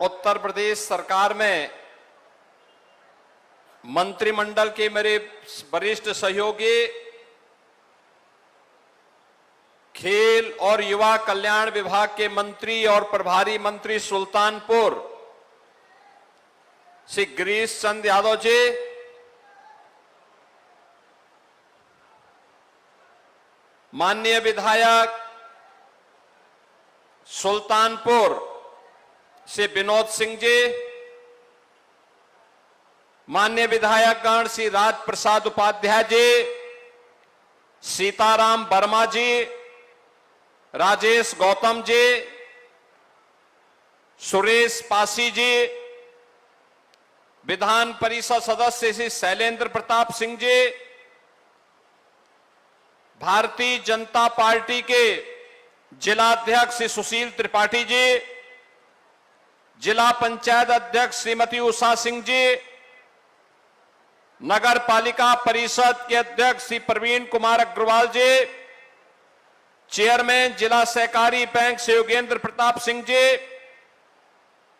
उत्तर प्रदेश सरकार में मंत्रिमंडल के मेरे वरिष्ठ सहयोगी, खेल और युवा कल्याण विभाग के मंत्री और प्रभारी मंत्री सुल्तानपुर श्री गिरीश चंद यादव जी, माननीय विधायक सुल्तानपुर श्री विनोद सिंह जी, माननीय विधायकगण श्री राज प्रसाद उपाध्याय जी, सीताराम वर्मा जी, राजेश गौतम जी, सुरेश पासी जी, विधान परिषद सदस्य श्री शैलेंद्र प्रताप सिंह जी, भारतीय जनता पार्टी के जिलाध्यक्ष श्री सुशील त्रिपाठी जी, जिला पंचायत अध्यक्ष श्रीमती उषा सिंह जी, नगर पालिका परिषद के अध्यक्ष श्री प्रवीण कुमार अग्रवाल जी, चेयरमैन जिला सहकारी बैंक श्री योगेंद्र प्रताप सिंह जी,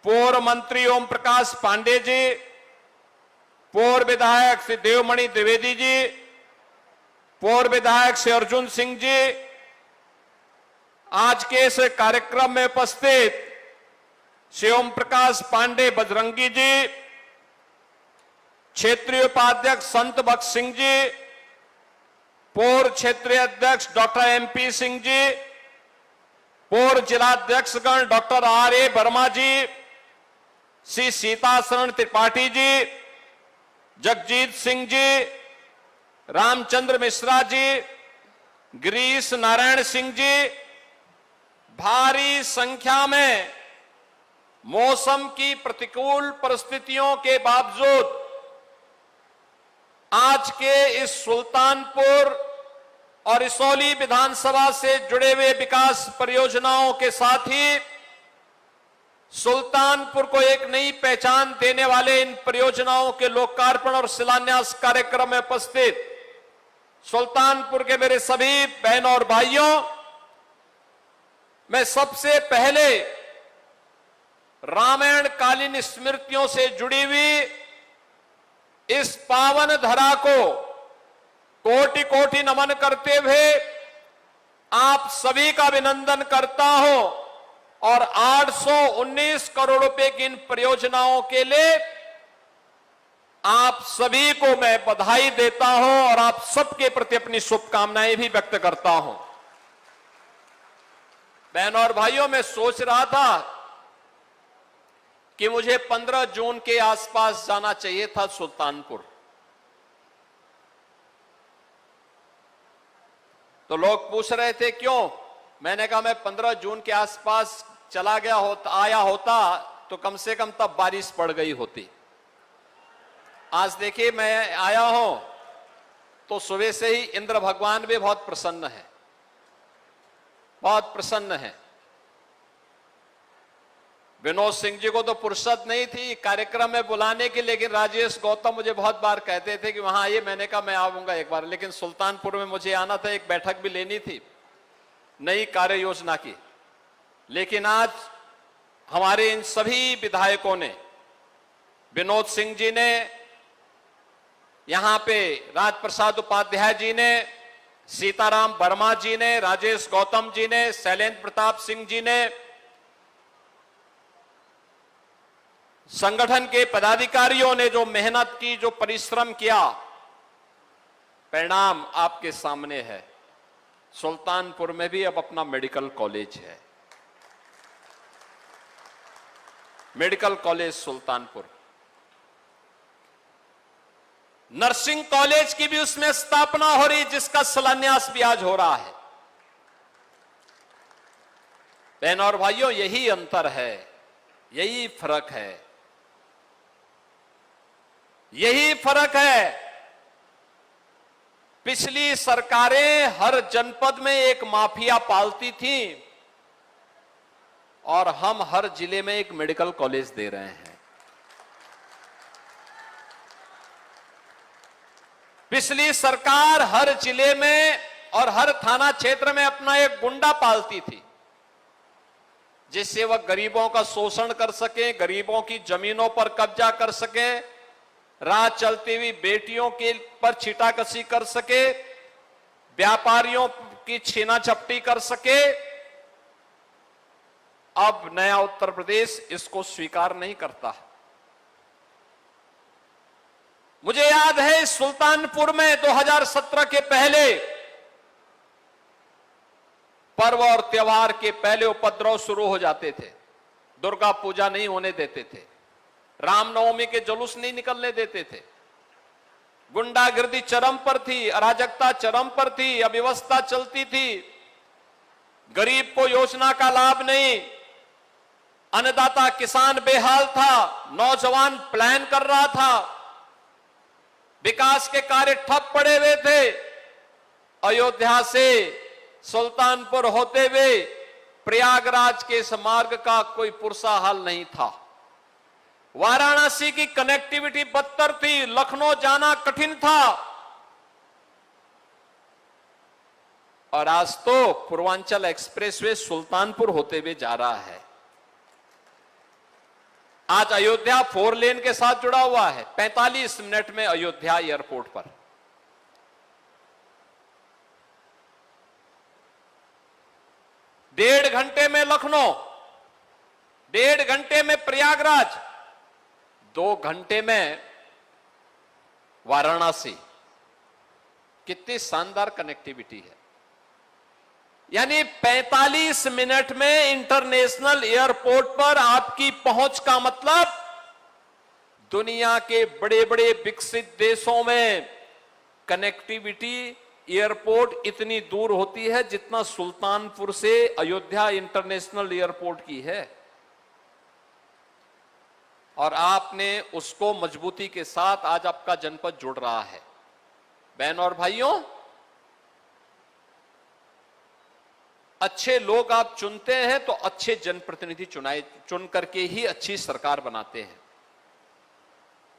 पूर्व मंत्री ओम प्रकाश पांडे जी, पूर्व विधायक श्री देवमणि द्विवेदी जी, पूर्व विधायक श्री अर्जुन सिंह जी, आज के इस कार्यक्रम में उपस्थित श्री ओम प्रकाश पांडे बजरंगी जी, क्षेत्रीय उपाध्यक्ष संत भक्त सिंह जी, पूर्व क्षेत्रीय अध्यक्ष डॉक्टर एमपी सिंह जी, पूर्व जिलाध्यक्षगण डॉक्टर आर.ए. वर्मा जी, श्री सीताशरण त्रिपाठी जी, जगजीत सिंह जी, रामचंद्र मिश्रा जी, गिरीश नारायण सिंह जी, भारी संख्या में मौसम की प्रतिकूल परिस्थितियों के बावजूद आज के इस सुल्तानपुर और इसौली विधानसभा से जुड़े हुए विकास परियोजनाओं के साथ ही सुल्तानपुर को एक नई पहचान देने वाले इन परियोजनाओं के लोकार्पण और शिलान्यास कार्यक्रम में उपस्थित सुल्तानपुर के मेरे सभी बहनों और भाइयों, मैं सबसे पहले रामायण कालीन स्मृतियों से जुड़ी हुई इस पावन धरा को कोटि कोटि नमन करते हुए आप सभी का अभिनंदन करता हूं और 819 करोड़ रुपए की इन परियोजनाओं के लिए आप सभी को मैं बधाई देता हूं और आप सबके प्रति अपनी शुभकामनाएं भी व्यक्त करता हूं। बहनों और भाइयों, मैं सोच रहा था कि मुझे 15 जून के आसपास जाना चाहिए था सुल्तानपुर। तो लोग पूछ रहे थे क्यों, मैंने कहा मैं 15 जून के आसपास चला गया होता, आया होता तो कम से कम तब बारिश पड़ गई होती। आज देखिए मैं आया हूं तो सुबह से ही इंद्र भगवान भी बहुत प्रसन्न है, बहुत प्रसन्न है। विनोद सिंह जी को तो फुर्सत नहीं थी कार्यक्रम में बुलाने की, लेकिन राजेश गौतम मुझे बहुत बार कहते थे कि वहां आइए, मैंने कहा मैं आऊंगा एक बार, लेकिन सुल्तानपुर में मुझे आना था, एक बैठक भी लेनी थी नई कार्य योजना की। लेकिन आज हमारे इन सभी विधायकों ने, विनोद सिंह जी ने, यहां पे राज प्रसाद उपाध्याय जी ने, सीताराम वर्मा जी ने, राजेश गौतम जी ने, शैलेंद्र प्रताप सिंह जी ने, संगठन के पदाधिकारियों ने जो मेहनत की, जो परिश्रम किया, परिणाम आपके सामने है। सुल्तानपुर में भी अब अपना मेडिकल कॉलेज है, medical college Sultanpur. Nursing college की भी उसमें स्थापना हो रही, जिसका शिलान्यास भी आज हो रहा है। बहनों और भाइयों, यही अंतर है, यही फर्क है, यही फर्क है। पिछली सरकारें हर जनपद में एक माफिया पालती थी और हम हर जिले में एक मेडिकल कॉलेज दे रहे हैं। पिछली सरकार हर जिले में और हर थाना क्षेत्र में अपना एक गुंडा पालती थी, जिससे वह गरीबों का शोषण कर सके, गरीबों की जमीनों पर कब्जा कर सके, रात चलती हुई बेटियों के पर छीटाकशी कर सके, व्यापारियों की छीना झपटी कर सके। अब नया उत्तर प्रदेश इसको स्वीकार नहीं करता। मुझे याद है सुल्तानपुर में 2017 के पहले पर्व और त्योहार के पहले उपद्रव शुरू हो जाते थे। दुर्गा पूजा नहीं होने देते थे, रामनवमी के जुलूस नहीं निकलने देते थे, गुंडागिर्दी चरम पर थी, अराजकता चरम पर थी, अव्यवस्था चलती थी, गरीब को योजना का लाभ नहीं, अन्नदाता किसान बेहाल था, नौजवान प्लान कर रहा था, विकास के कार्य ठप पड़े हुए थे। अयोध्या से सुल्तानपुर होते हुए प्रयागराज के इस मार्ग का कोई पुरसा हाल नहीं था। वाराणसी की कनेक्टिविटी बदतर थी, लखनऊ जाना कठिन था। और आज तो पूर्वांचल एक्सप्रेसवे सुल्तानपुर होते हुए जा रहा है। आज अयोध्या 4 लेन के साथ जुड़ा हुआ है। 45 मिनट में अयोध्या एयरपोर्ट पर। डेढ़ घंटे में लखनऊ, 1.5 घंटे में प्रयागराज, 2 घंटे में वाराणसी। कितनी शानदार कनेक्टिविटी है। यानी 45 मिनट में इंटरनेशनल एयरपोर्ट पर आपकी पहुंच का मतलब दुनिया के बड़े बड़े विकसित देशों में कनेक्टिविटी एयरपोर्ट इतनी दूर होती है जितना सुल्तानपुर से अयोध्या इंटरनेशनल एयरपोर्ट की है। और आपने उसको मजबूती के साथ आज आपका जनपद जुड़ रहा है। बहनों और भाइयों, अच्छे लोग आप चुनते हैं तो अच्छे जनप्रतिनिधि चुन करके ही अच्छी सरकार बनाते हैं।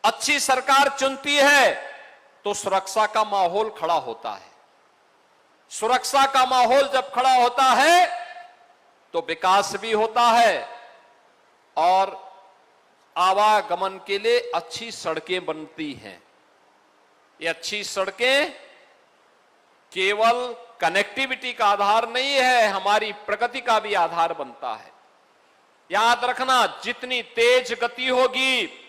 अच्छी सरकार चुनती है तो सुरक्षा का माहौल खड़ा होता है। सुरक्षा का माहौल जब खड़ा होता है तो विकास भी होता है और आवागमन के लिए अच्छी सड़कें बनती हैं। ये अच्छी सड़कें केवल कनेक्टिविटी का आधार नहीं है, हमारी प्रगति का भी आधार बनता है। याद रखना, जितनी तेज गति होगी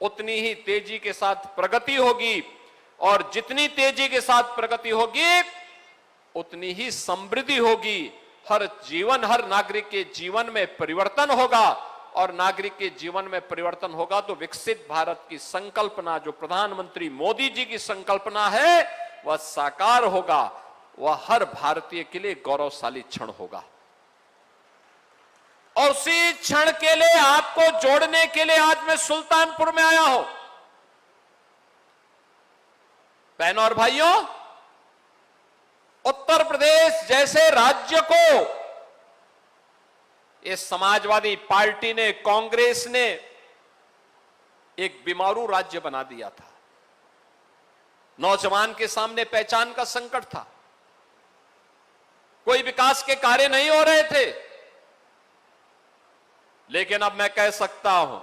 उतनी ही तेजी के साथ प्रगति होगी, और जितनी तेजी के साथ प्रगति होगी उतनी ही समृद्धि होगी। हर नागरिक के जीवन में परिवर्तन होगा, और नागरिक के जीवन में परिवर्तन होगा तो विकसित भारत की संकल्पना, जो प्रधानमंत्री मोदी जी की संकल्पना है, वह साकार होगा। वह हर भारतीय के लिए गौरवशाली क्षण होगा। और उसी क्षण के लिए आपको जोड़ने के लिए आज मैं सुल्तानपुर में आया हूं। बहनों और भाइयों, उत्तर प्रदेश जैसे राज्य को इस समाजवादी पार्टी ने, कांग्रेस ने एक बीमारू राज्य बना दिया था। नौजवान के सामने पहचान का संकट था, कोई विकास के कार्य नहीं हो रहे थे। लेकिन अब मैं कह सकता हूं,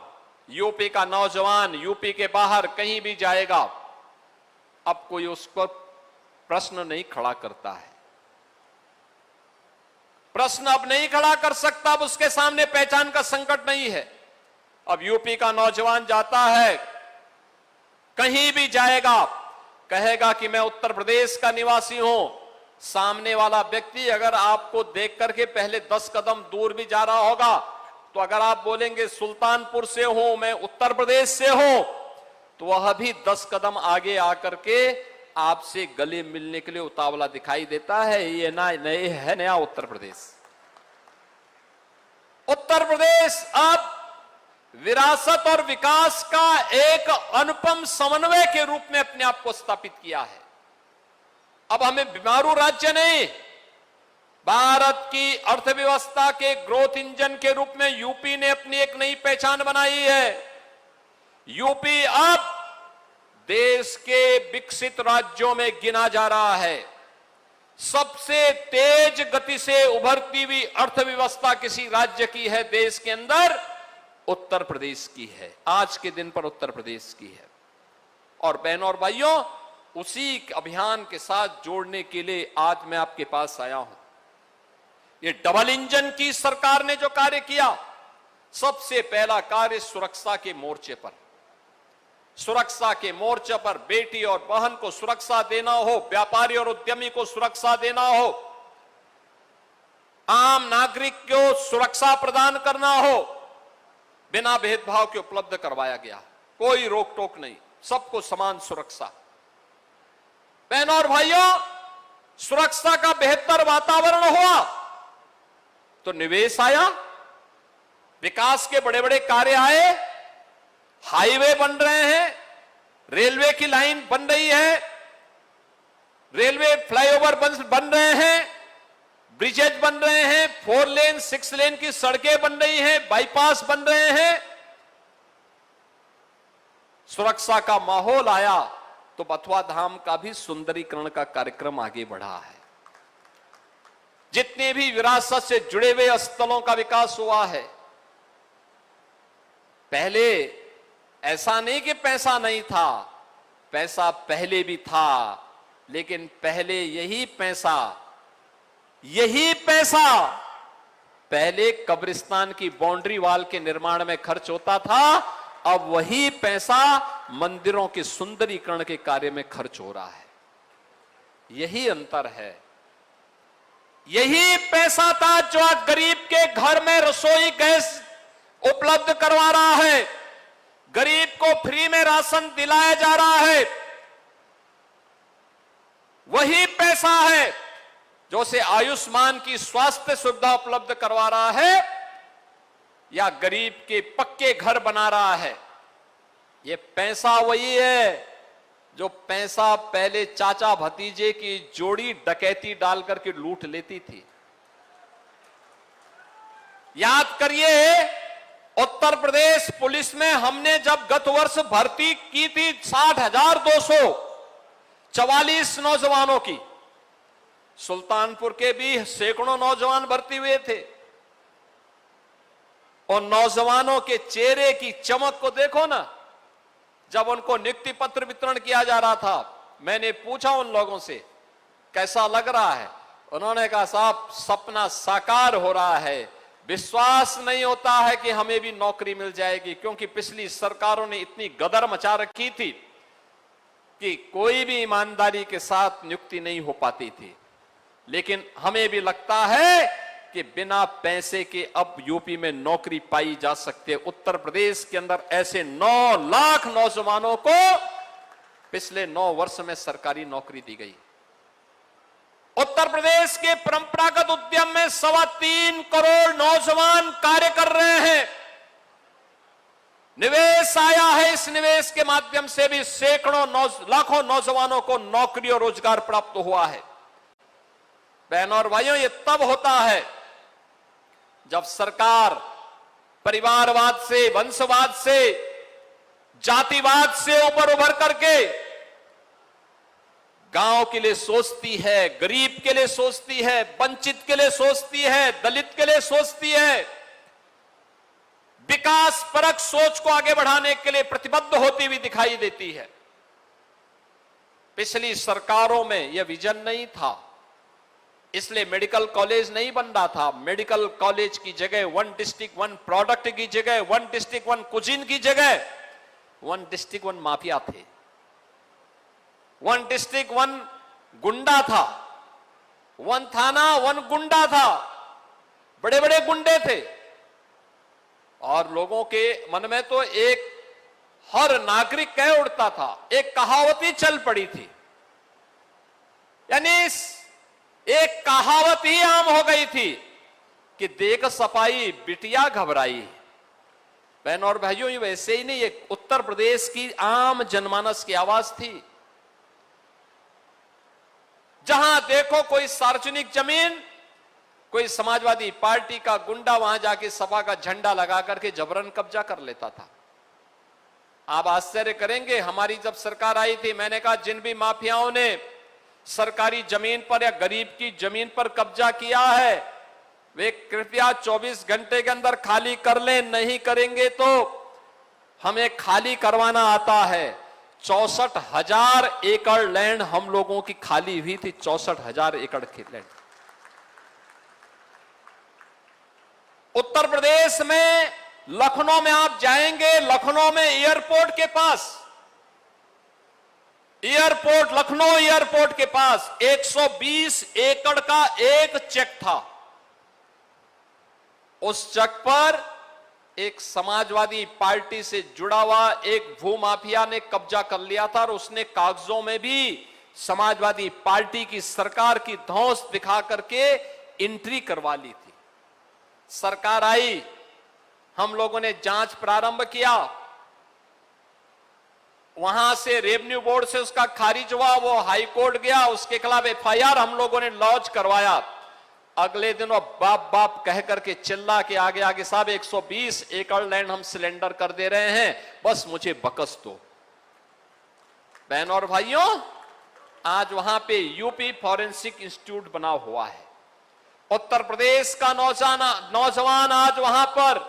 यूपी का नौजवान यूपी के बाहर कहीं भी जाएगा, अब कोई उस पर प्रश्न नहीं खड़ा करता है। प्रश्न अब नहीं खड़ा कर सकता, अब उसके सामने पहचान का संकट नहीं है। अब यूपी का नौजवान जाता है, कहीं भी जाएगा, कहेगा कि मैं उत्तर प्रदेश का निवासी हूं। सामने वाला व्यक्ति अगर आपको देख करके पहले 10 कदम दूर भी जा रहा होगा, तो अगर आप बोलेंगे सुल्तानपुर से हूं, मैं उत्तर प्रदेश से हूं, तो वह भी 10 कदम आगे आकर के आपसे गले मिलने के लिए उतावला दिखाई देता है। ये नए है नया उत्तर प्रदेश। उत्तर प्रदेश अब विरासत और विकास का एक अनुपम समन्वय के रूप में अपने आप को स्थापित किया है। अब हमें बीमारू राज्य नहीं, भारत की अर्थव्यवस्था के ग्रोथ इंजन के रूप में यूपी ने अपनी एक नई पहचान बनाई है। यूपी अब देश के विकसित राज्यों में गिना जा रहा है। सबसे तेज गति से उभरती हुई अर्थव्यवस्था किसी राज्य की है देश के अंदर, उत्तर प्रदेश की है। आज के दिन पर उत्तर प्रदेश की है। और बहनों और भाइयों, उसी अभियान के साथ जोड़ने के लिए आज मैं आपके पास आया हूं। ये डबल इंजन की सरकार ने जो कार्य किया, सबसे पहला कार्य सुरक्षा के मोर्चे पर, सुरक्षा के मोर्चे पर बेटी और बहन को सुरक्षा देना हो, व्यापारी और उद्यमी को सुरक्षा देना हो, आम नागरिक को सुरक्षा प्रदान करना हो, बिना भेदभाव के उपलब्ध करवाया गया। कोई रोक टोक नहीं, सबको समान सुरक्षा। बहनों और भाइयों, सुरक्षा का बेहतर वातावरण हुआ तो निवेश आया, विकास के बड़े बड़े कार्य आए, हाईवे बन रहे हैं, रेलवे की लाइन बन रही है, रेलवे फ्लाईओवर बन रहे हैं, ब्रिजेज बन रहे हैं, 4 लेन 6 लेन की सड़कें बन रही हैं, बाईपास बन रहे हैं। सुरक्षा का माहौल आया तो बथुआ धाम का भी सुंदरीकरण का कार्यक्रम आगे बढ़ा है। जितने भी विरासत से जुड़े हुए स्थलों का विकास हुआ है। पहले ऐसा नहीं कि पैसा नहीं था, पैसा पहले भी था, लेकिन पहले यही पैसा पहले कब्रिस्तान की बाउंड्री वॉल के निर्माण में खर्च होता था, अब वही पैसा मंदिरों के सुंदरीकरण के कार्य में खर्च हो रहा है। यही अंतर है। यही पैसा था जो आज गरीब के घर में रसोई गैस उपलब्ध करवा रहा है, गरीब को फ्री में राशन दिलाया जा रहा है। वही पैसा है जो से आयुष्मान की स्वास्थ्य सुविधा उपलब्ध करवा रहा है या गरीब के पक्के घर बना रहा है। ये पैसा वही है जो पैसा पहले चाचा भतीजे की जोड़ी डकैती डाल करके लूट लेती थी। याद करिए, उत्तर प्रदेश पुलिस में हमने जब गत वर्ष भर्ती की थी 60,244 नौजवानों की, सुल्तानपुर के भी सैकड़ों नौजवान भर्ती हुए थे। और नौजवानों के चेहरे की चमक को देखो ना, जब उनको नियुक्ति पत्र वितरण किया जा रहा था, मैंने पूछा उन लोगों से कैसा लग रहा है। उन्होंने कहा, साहब सपना साकार हो रहा है, विश्वास नहीं होता है कि हमें भी नौकरी मिल जाएगी, क्योंकि पिछली सरकारों ने इतनी गदर मचा रखी थी कि कोई भी ईमानदारी के साथ नियुक्ति नहीं हो पाती थी। लेकिन हमें भी लगता है कि बिना पैसे के अब यूपी में नौकरी पाई जा सकती है। उत्तर प्रदेश के अंदर ऐसे 9 लाख नौजवानों को पिछले 9 वर्ष में सरकारी नौकरी दी गई। उत्तर प्रदेश के परंपरागत उद्यम में 3.25 करोड़ नौजवान कार्य कर रहे हैं। निवेश आया है, इस निवेश के माध्यम से भी सैकड़ों लाखों नौजवानों को नौकरी और रोजगार प्राप्त हुआ है। बहनों और भाइयों, ये तब होता है जब सरकार परिवारवाद से, वंशवाद से, जातिवाद से ऊपर उभर करके गांव के लिए सोचती है, गरीब के लिए सोचती है, वंचित के लिए सोचती है, दलित के लिए सोचती है, विकास परक सोच को आगे बढ़ाने के लिए प्रतिबद्ध होती हुई दिखाई देती है। पिछली सरकारों में यह विजन नहीं था, इसलिए मेडिकल कॉलेज नहीं बन रहा था। मेडिकल कॉलेज की जगह 1 डिस्ट्रिक्ट 1 प्रोडक्ट की जगह, 1 डिस्ट्रिक्ट 1 कुजीन की जगह 1 डिस्ट्रिक्ट 1 माफिया थे, 1 डिस्ट्रिक्ट 1 गुंडा था, 1 थाना 1 गुंडा था, बड़े बड़े गुंडे थे। और लोगों के मन में तो एक हर नागरिक कह उठता था, एक कहावत ही चल पड़ी थी, यानी एक कहावत ही आम हो गई थी कि देख सपाई बिटिया घबराई। बहनों और भाइयों, ये वैसे ही नहीं, ये उत्तर प्रदेश की आम जनमानस की आवाज थी। जहां देखो कोई सार्वजनिक जमीन, कोई समाजवादी पार्टी का गुंडा वहां जाके सपा का झंडा लगा करके जबरन कब्जा कर लेता था। आप आश्चर्य करेंगे, हमारी जब सरकार आई थी, मैंने कहा जिन भी माफियाओं ने सरकारी जमीन पर या गरीब की जमीन पर कब्जा किया है, वे कृपया 24 घंटे के अंदर खाली कर लें। नहीं करेंगे तो हमें खाली करवाना आता है। 64,000 एकड़ लैंड हम लोगों की खाली हुई थी, 64,000 एकड़ की लैंड। उत्तर प्रदेश में लखनऊ में आप जाएंगे, लखनऊ में एयरपोर्ट के पास, एयरपोर्ट लखनऊ एयरपोर्ट के पास 120 एकड़ का एक चेक था। उस चेक पर एक समाजवादी पार्टी से जुड़ा हुआ एक भूमाफिया ने कब्जा कर लिया था और उसने कागजों में भी समाजवादी पार्टी की सरकार की धौंस दिखा करके एंट्री करवा ली थी। सरकार आई, हम लोगों ने जांच प्रारंभ किया, वहां से रेवेन्यू बोर्ड से उसका खारिज हुआ, वो हाई कोर्ट गया, उसके खिलाफ एफआईआर हम लोगों ने लॉन्च करवाया। अगले दिन वो बाप बाप कह करके चिल्ला के आगे आगे, साहब 120 एकड़ लैंड हम सिलेंडर कर दे रहे हैं, बस मुझे बकस दो। बहनों और भाइयों, आज वहां पे यूपी फॉरेंसिक इंस्टीट्यूट बना हुआ है। उत्तर प्रदेश का नौजवान आज वहां पर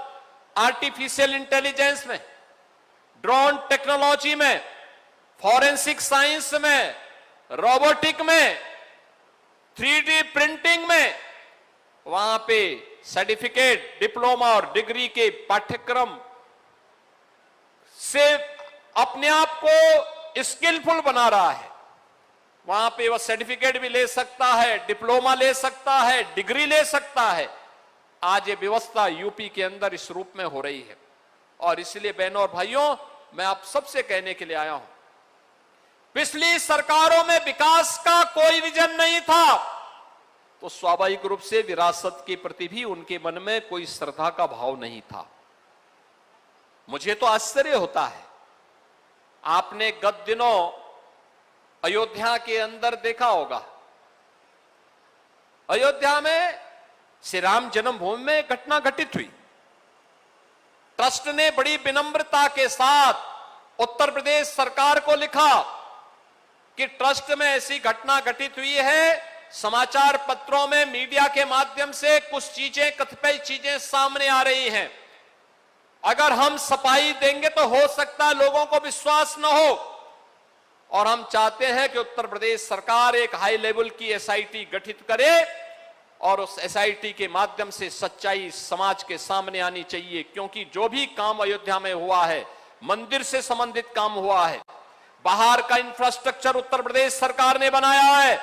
आर्टिफिशियल इंटेलिजेंस में, ड्रोन टेक्नोलॉजी में, फॉरेंसिक साइंस में, रोबोटिक में, 3D प्रिंटिंग में, वहां पे सर्टिफिकेट, डिप्लोमा और डिग्री के पाठ्यक्रम से अपने आप को स्किलफुल बना रहा है। वहां पे वह सर्टिफिकेट भी ले सकता है, डिप्लोमा ले सकता है, डिग्री ले सकता है। आज ये व्यवस्था यूपी के अंदर इस रूप में हो रही है। और इसलिए बहनों और भाइयों, मैं आप सबसे कहने के लिए आया हूं, पिछली सरकारों में विकास का कोई विजन नहीं था, तो स्वाभाविक रूप से विरासत के प्रति भी उनके मन में कोई श्रद्धा का भाव नहीं था। मुझे तो आश्चर्य होता है, आपने गत दिनों अयोध्या के अंदर देखा होगा, अयोध्या में श्री राम जन्मभूमि में घटना घटित हुई। ट्रस्ट ने बड़ी विनम्रता के साथ उत्तर प्रदेश सरकार को लिखा कि ट्रस्ट में ऐसी घटना घटित हुई है, समाचार पत्रों में मीडिया के माध्यम से कुछ चीजें, कतिपय चीजें सामने आ रही हैं। अगर हम सफाई देंगे तो हो सकता है लोगों को विश्वास न हो, और हम चाहते हैं कि उत्तर प्रदेश सरकार एक हाई लेवल की एसआईटी गठित करे और उस एसआईटी के माध्यम से सच्चाई समाज के सामने आनी चाहिए। क्योंकि जो भी काम अयोध्या में हुआ है, मंदिर से संबंधित काम हुआ है, बाहर का इंफ्रास्ट्रक्चर उत्तर प्रदेश सरकार ने बनाया है,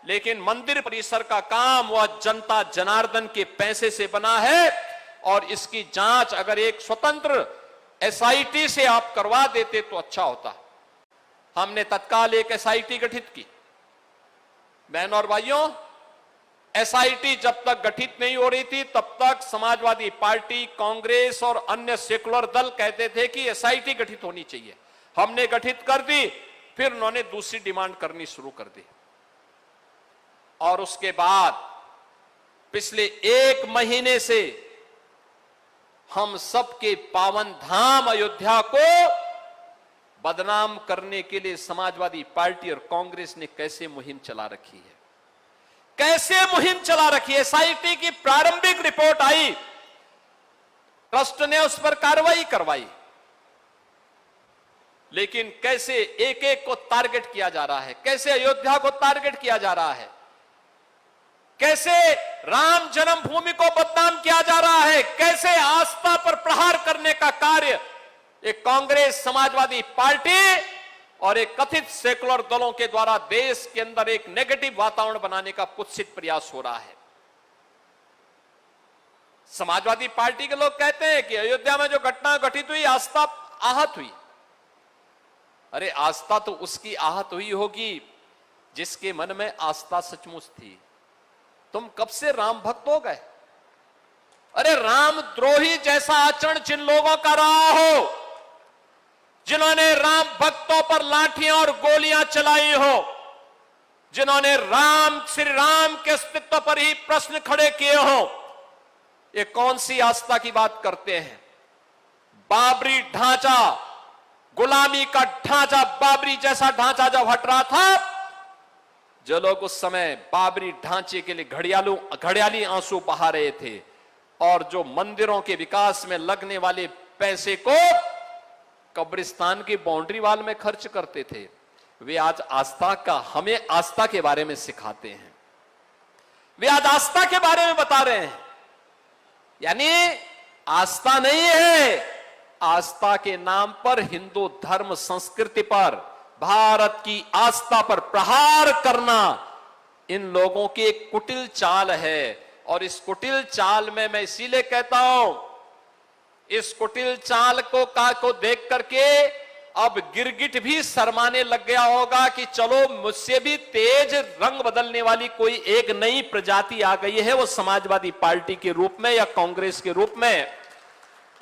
लेकिन मंदिर परिसर का काम वह जनता जनार्दन के पैसे से बना है। और इसकी जांच अगर एक स्वतंत्र एसआईटी से आप करवा देते तो अच्छा होता। हमने तत्काल एक एसआईटी गठित की। बहनों और भाइयों, एसआईटी जब तक गठित नहीं हो रही थी तब तक समाजवादी पार्टी, कांग्रेस और अन्य सेकुलर दल कहते थे कि एसआईटी गठित होनी चाहिए। हमने गठित कर दी, फिर उन्होंने दूसरी डिमांड करनी शुरू कर दी। और उसके बाद पिछले 1 महीने से हम सबके पावन धाम अयोध्या को बदनाम करने के लिए समाजवादी पार्टी और कांग्रेस ने कैसे मुहिम चला रखी है, कैसे मुहिम चला रखी है। एसआईटी की प्रारंभिक रिपोर्ट आई, ट्रस्ट ने उस पर कार्रवाई करवाई, लेकिन कैसे एक एक को टारगेट किया जा रहा है, कैसे अयोध्या को टारगेट किया जा रहा है, कैसे राम जन्मभूमि को बदनाम किया जा रहा है, कैसे आस्था पर प्रहार करने का कार्य एक कांग्रेस, समाजवादी पार्टी और एक कथित सेकुलर दलों के द्वारा देश के अंदर एक नेगेटिव वातावरण बनाने का कुत्सित प्रयास हो रहा है। समाजवादी पार्टी के लोग कहते हैं कि अयोध्या में जो घटना घटित हुई, आस्था आहत हुई। अरे आस्था तो उसकी आहत हुई होगी जिसके मन में आस्था सचमुच थी। तुम कब से राम भक्त हो गए? अरे राम द्रोही जैसा आचरण जिन लोगों का रहा हो, जिन्होंने राम भक्तों पर लाठियां और गोलियां चलाई हो, जिन्होंने श्री राम के अस्तित्व पर ही प्रश्न खड़े किए हो, ये कौन सी आस्था की बात करते हैं? बाबरी ढांचा, गुलामी का ढांचा, बाबरी जैसा ढांचा जब हट रहा था, जो लोग उस समय बाबरी ढांचे के लिए घड़ियाली आंसू बहा रहे थे और जो मंदिरों के विकास में लगने वाले पैसे को कब्रिस्तान की बाउंड्री वाल में खर्च करते थे, वे आज हमें आस्था के बारे में सिखाते हैं। वे आज आस्था के बारे में बता रहे हैं। यानी आस्था नहीं है, आस्था के नाम पर हिंदू धर्म संस्कृति पर, भारत की आस्था पर प्रहार करना इन लोगों की एक कुटिल चाल है। और इस कुटिल चाल में मैं इसीलिए कहता हूं, इस कुटिल चाल को देख करके अब गिरगिट भी शर्माने लग गया होगा कि चलो मुझसे भी तेज रंग बदलने वाली कोई एक नई प्रजाति आ गई है, वो समाजवादी पार्टी के रूप में या कांग्रेस के रूप में,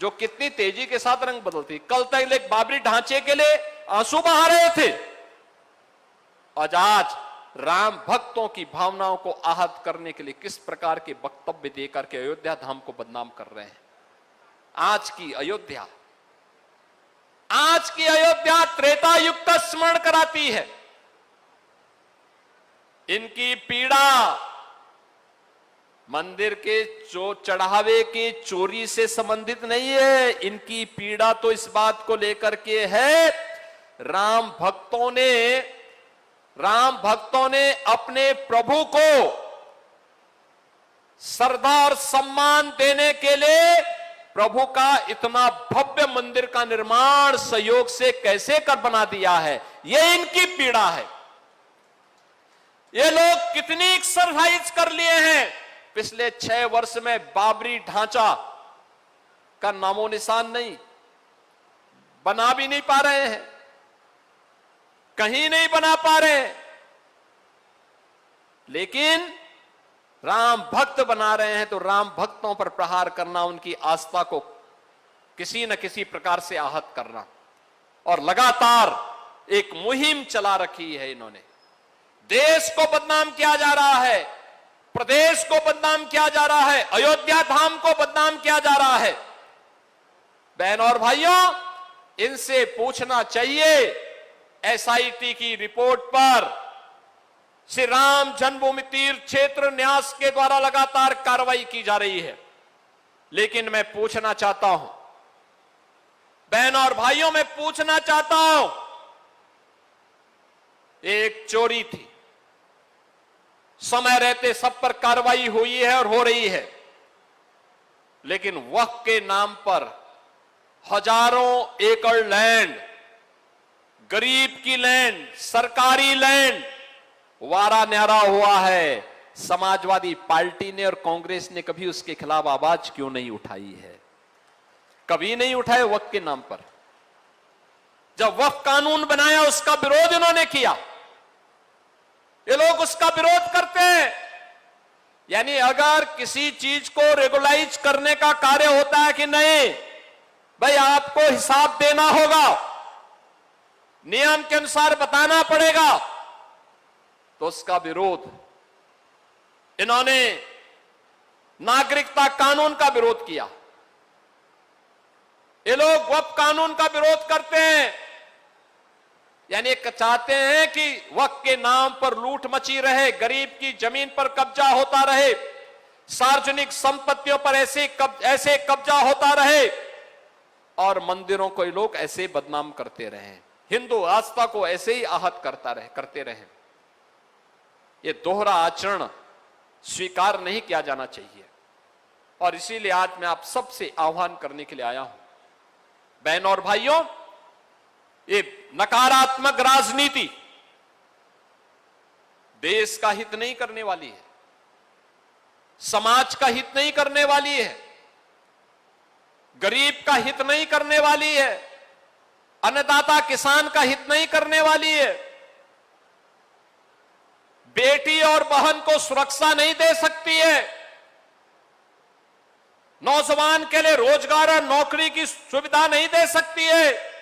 जो कितनी तेजी के साथ रंग बदलती। कल तक एक बाबरी ढांचे के लिए आंसू बहा रहे थे, आज राम भक्तों की भावनाओं को आहत करने के लिए किस प्रकार के वक्तव्य देकर के अयोध्या धाम को बदनाम कर रहे हैं। आज की अयोध्या त्रेता युग का स्मरण कराती है। इनकी पीड़ा मंदिर के चढ़ावे के चोरी से संबंधित नहीं है। इनकी पीड़ा तो इस बात को लेकर के है, राम भक्तों ने अपने प्रभु को श्रद्धा और सम्मान देने के लिए प्रभु का इतना भव्य मंदिर का निर्माण सहयोग से कैसे कर बना दिया है, यह इनकी पीड़ा है। ये लोग कितनी एक्सरसाइज कर लिए हैं पिछले 6 वर्ष में, बाबरी ढांचा का नामो निशान नहीं, बना भी नहीं पा रहे हैं, कहीं नहीं बना पा रहे हैं। लेकिन राम भक्त बना रहे हैं तो राम भक्तों पर प्रहार करना, उनकी आस्था को किसी न किसी प्रकार से आहत करना, और लगातार एक मुहिम चला रखी है इन्होंने। देश को बदनाम किया जा रहा है, प्रदेश को बदनाम किया जा रहा है, अयोध्या धाम को बदनाम किया जा रहा है। बहन और भाइयों, इनसे पूछना चाहिए, एसआईटी की रिपोर्ट पर श्री राम जन्मभूमि तीर्थ क्षेत्र न्यास के द्वारा लगातार कार्रवाई की जा रही है, लेकिन मैं पूछना चाहता हूं, बहन और भाइयों, मैं पूछना चाहता हूं, एक चोरी थी, समय रहते सब पर कार्रवाई हुई है और हो रही है, लेकिन वक्फ के नाम पर हजारों एकड़ लैंड, गरीब की लैंड, सरकारी लैंड वारा न्यारा हुआ है। समाजवादी पार्टी ने और कांग्रेस ने कभी उसके खिलाफ आवाज क्यों नहीं उठाई है? कभी नहीं उठाए वक्फ के नाम पर। जब वक्फ कानून बनाया उसका विरोध इन्होंने किया, ये लोग उसका विरोध करते हैं। यानी अगर किसी चीज को रेगुलाइज करने का कार्य होता है कि नहीं भाई आपको हिसाब देना होगा, नियम के अनुसार बताना पड़ेगा, तो उसका विरोध इन्होंने नागरिकता कानून का विरोध किया। ये लोग वक्फ कानून का विरोध करते हैं, यानी चाहते हैं कि वक्फ के नाम पर लूट मची रहे, गरीब की जमीन पर कब्जा होता रहे, सार्वजनिक संपत्तियों पर ऐसे कब्जा होता रहे, और मंदिरों को ये लोग ऐसे बदनाम करते रहे, हिंदू आस्था को ऐसे ही आहत करते रहे। ये दोहरा आचरण स्वीकार नहीं किया जाना चाहिए, और इसीलिए आज मैं आप सबसे आह्वान करने के लिए आया हूं। बहन और भाइयों, ये नकारात्मक राजनीति देश का हित नहीं करने वाली है, समाज का हित नहीं करने वाली है, गरीब का हित नहीं करने वाली है, अन्नदाता किसान का हित नहीं करने वाली है, बेटी और बहन को सुरक्षा नहीं दे सकती है, नौजवान के लिए रोजगार और नौकरी की सुविधा नहीं दे सकती है।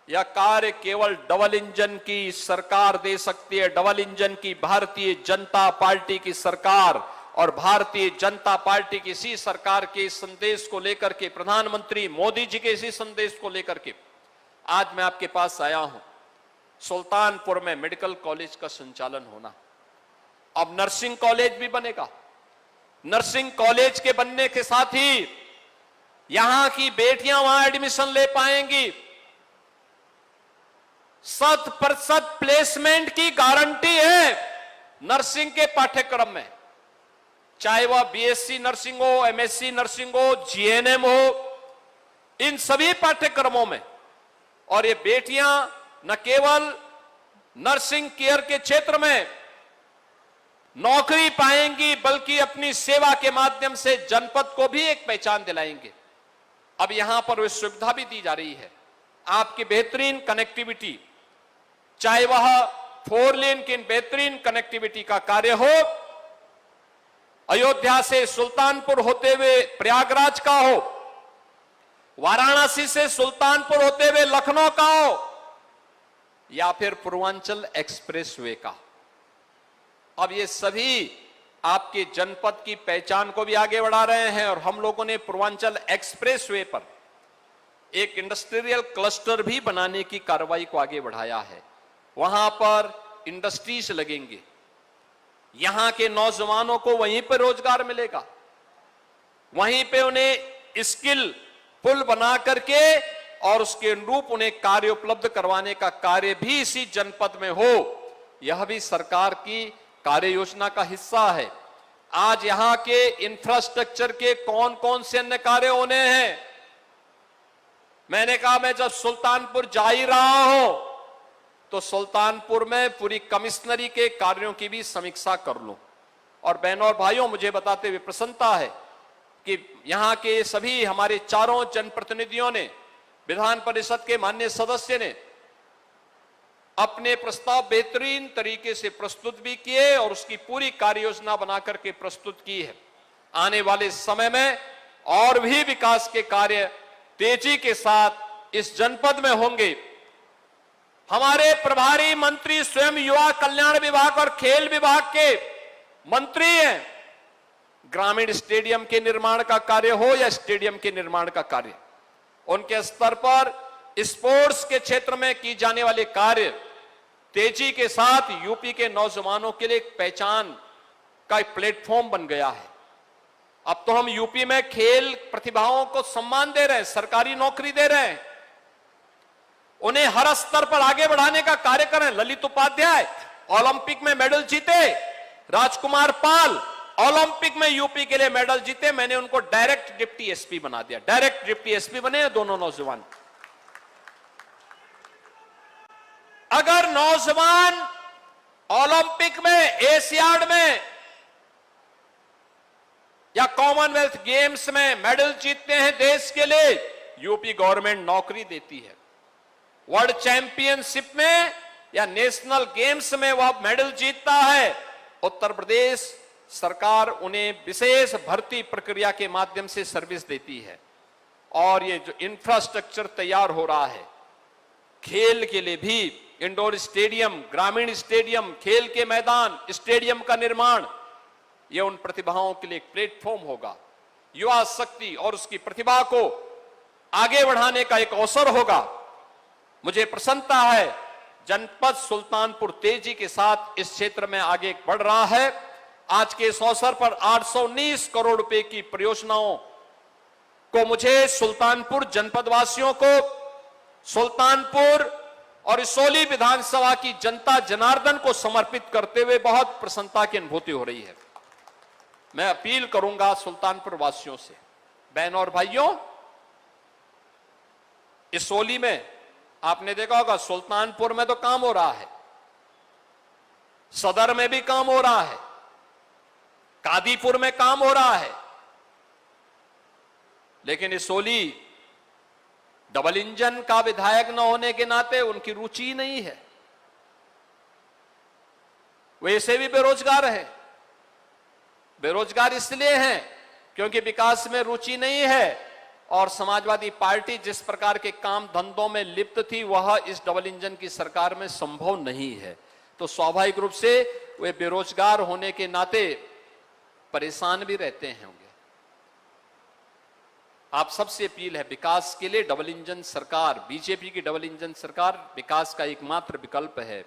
यह कार्य केवल डबल इंजन की सरकार दे सकती है। डबल इंजन की भारतीय जनता पार्टी की सरकार, और भारतीय जनता पार्टी की इसी सरकार के संदेश को लेकर के, प्रधानमंत्री मोदी जी के इसी संदेश को लेकर के आज मैं आपके पास आया हूं। सुल्तानपुर में मेडिकल कॉलेज का संचालन होना। अब नर्सिंग कॉलेज भी बनेगा। नर्सिंग कॉलेज के बनने के साथ ही यहां की बेटियां वहां एडमिशन ले पाएंगी। 100% प्लेसमेंट की गारंटी है नर्सिंग के पाठ्यक्रम में, चाहे वह बीएससी नर्सिंग हो, एमएससी नर्सिंग हो, जीएनएम हो, इन सभी पाठ्यक्रमों में। और ये बेटियां न केवल नर्सिंग केयर के क्षेत्र में नौकरी पाएंगी, बल्कि अपनी सेवा के माध्यम से जनपद को भी एक पहचान दिलाएंगे। अब यहां पर वह सुविधा भी दी जा रही है, आपकी बेहतरीन कनेक्टिविटी, चाहे वह 4 लेन की बेहतरीन कनेक्टिविटी का कार्य हो, अयोध्या से सुल्तानपुर होते हुए प्रयागराज का हो, वाराणसी से सुल्तानपुर होते हुए लखनऊ का हो, या फिर पूर्वांचल एक्सप्रेसवे का। अब ये सभी आपके जनपद की पहचान को भी आगे बढ़ा रहे हैं। और हम लोगों ने पूर्वांचल एक्सप्रेसवे पर एक इंडस्ट्रियल क्लस्टर भी बनाने की कार्रवाई को आगे बढ़ाया है। वहां पर इंडस्ट्रीज लगेंगे, यहां के नौजवानों को वहीं पर रोजगार मिलेगा, वहीं पे उन्हें स्किल पुल बना करके और उसके अनुरूप उन्हें कार्य उपलब्ध करवाने का कार्य भी इसी जनपद में हो। यह भी सरकार की कार्य योजना का हिस्सा है। आज यहां के इंफ्रास्ट्रक्चर के कौन कौन से अन्य कार्य होने हैं, मैंने कहा मैं जब सुल्तानपुर जा ही रहा हूं तो सुल्तानपुर में पूरी कमिश्नरी के कार्यों की भी समीक्षा कर लूं। और बहनों और भाइयों, मुझे बताते हुए प्रसन्नता है कि यहां के सभी हमारे चारों जनप्रतिनिधियों ने, विधान परिषद के माननीय सदस्य ने अपने प्रस्ताव बेहतरीन तरीके से प्रस्तुत भी किए और उसकी पूरी कार्य योजना बनाकर के प्रस्तुत की है। आने वाले समय में और भी विकास के कार्य तेजी के साथ इस जनपद में होंगे। हमारे प्रभारी मंत्री स्वयं युवा कल्याण विभाग और खेल विभाग के मंत्री हैं। ग्रामीण स्टेडियम के निर्माण का कार्य हो या स्टेडियम के निर्माण का कार्य, उनके स्तर पर स्पोर्ट्स के क्षेत्र में की जाने वाले कार्य तेजी के साथ यूपी के नौजवानों के लिए एक पहचान का एक प्लेटफॉर्म बन गया है। अब तो हम यूपी में खेल प्रतिभाओं को सम्मान दे रहे हैं, सरकारी नौकरी दे रहे हैं, उन्हें हर स्तर पर आगे बढ़ाने का कार्य कर रहे हैं। ललित उपाध्याय ओलंपिक में मेडल जीते, राजकुमार पाल ओलंपिक में यूपी के लिए मेडल जीते, मैंने उनको डायरेक्ट डिप्टी एसपी बना दिया, डायरेक्ट डिप्टी एसपी बने दोनों नौजवान। अगर नौजवान ओलंपिक में, एशियाड में या कॉमनवेल्थ गेम्स में मेडल जीतते हैं देश के लिए, यूपी गवर्नमेंट नौकरी देती है। वर्ल्ड चैंपियनशिप में या नेशनल गेम्स में वह मेडल जीतता है, उत्तर प्रदेश सरकार उन्हें विशेष भर्ती प्रक्रिया के माध्यम से सर्विस देती है। और ये जो इंफ्रास्ट्रक्चर तैयार हो रहा है खेल के लिए भी, इंडोर स्टेडियम, ग्रामीण स्टेडियम, खेल के मैदान, स्टेडियम का निर्माण, यह उन प्रतिभाओं के लिए एक प्लेटफॉर्म होगा। युवा शक्ति और उसकी प्रतिभा को आगे बढ़ाने का एक अवसर होगा। मुझे प्रसन्नता है जनपद सुल्तानपुर तेजी के साथ इस क्षेत्र में आगे बढ़ रहा है। आज के इस अवसर पर 819 करोड़ रुपए की परियोजनाओं को मुझे सुल्तानपुर जनपद वासियों को, सुल्तानपुर और इसोली विधानसभा की जनता जनार्दन को समर्पित करते हुए बहुत प्रसन्नता की अनुभूति हो रही है। मैं अपील करूंगा सुल्तानपुर वासियों से, बहनों और भाइयों, इसोली में आपने देखा होगा, सुल्तानपुर में तो काम हो रहा है, सदर में भी काम हो रहा है, कादीपुर में काम हो रहा है, लेकिन इसोली डबल इंजन का विधायक न होने के नाते उनकी रुचि नहीं है। वैसे भी बेरोजगार हैं। बेरोजगार इसलिए हैं क्योंकि विकास में रुचि नहीं है और समाजवादी पार्टी जिस प्रकार के काम धंधों में लिप्त थी वह इस डबल इंजन की सरकार में संभव नहीं है। तो स्वाभाविक रूप से वे बेरोजगार होने के नाते परेशान भी रहते होंगे। आप सबसे अपील है, विकास के लिए डबल इंजन सरकार, बीजेपी की डबल इंजन सरकार विकास का एकमात्र विकल्प है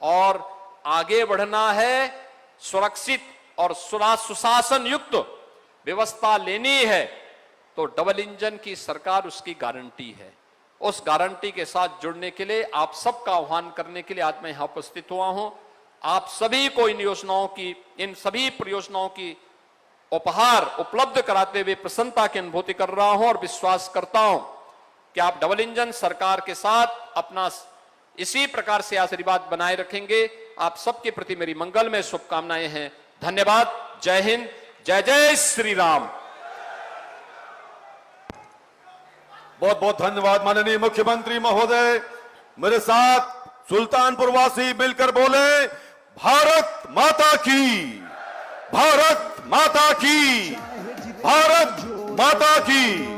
और आगे बढ़ना है, सुरक्षित और सुशासन युक्त व्यवस्था लेनी है तो डबल इंजन की सरकार उसकी गारंटी है। उस गारंटी के साथ जुड़ने के लिए आप सबका आह्वान करने के लिए आज मैं यहां उपस्थित हुआ हूं। आप सभी को इन सभी परियोजनाओं की उपहार उपलब्ध कराते हुए प्रसन्नता की अनुभूति कर रहा हूं और विश्वास करता हूं कि आप डबल इंजन सरकार के साथ अपना इसी प्रकार से आशीर्वाद बनाए रखेंगे। आप सबके प्रति मेरी मंगलमय शुभकामनाएं हैं। धन्यवाद। जय हिंद। जय जय श्री राम। बहुत बहुत धन्यवाद माननीय मुख्यमंत्री महोदय। मेरे साथ सुल्तानपुर वासी मिलकर बोले, भारत माता की, भारत माता की, भारत माता की।